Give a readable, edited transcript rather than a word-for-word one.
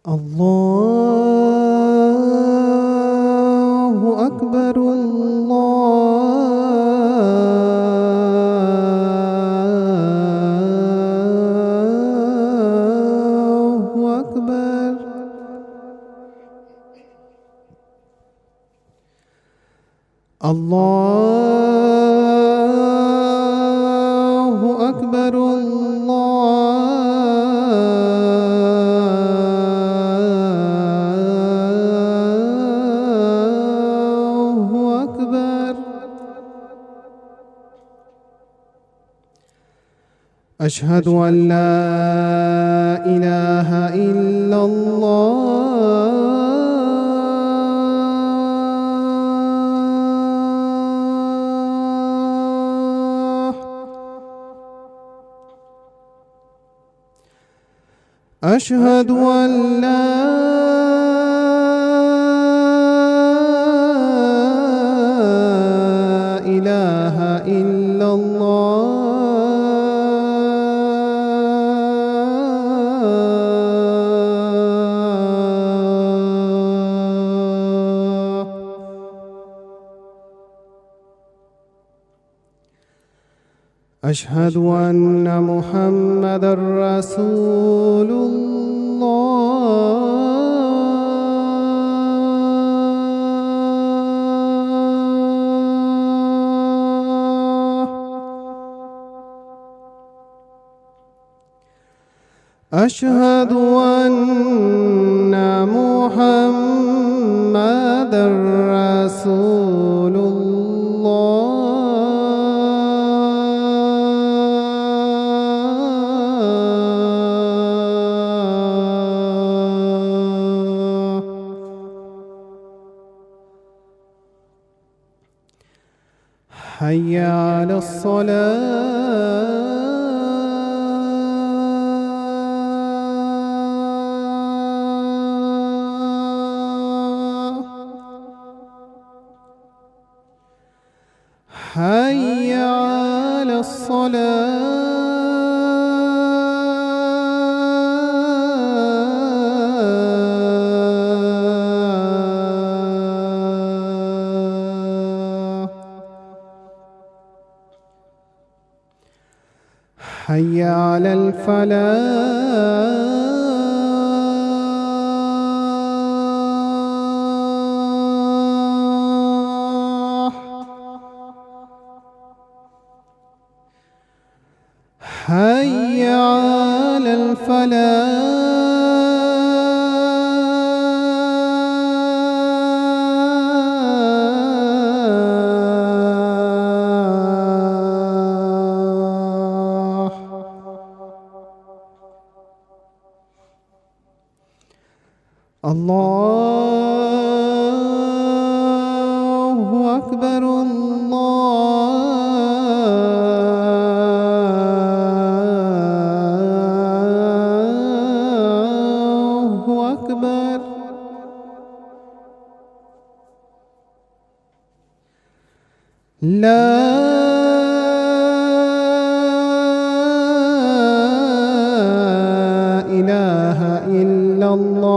الله أكبر الله أكبر. الله أكبر الله أكبر. أشهد أن لا إله إلا الله. أشهد أن لا إله إلا الله. أشهد أن محمدًا رسول الله. أشهد أن محمدًا رسول الله. حي على الصلاة. حي على الصلاة. حي على الفلاح. حي على الفلاح. الله أكبر الله أكبر. لا إله إلا الله.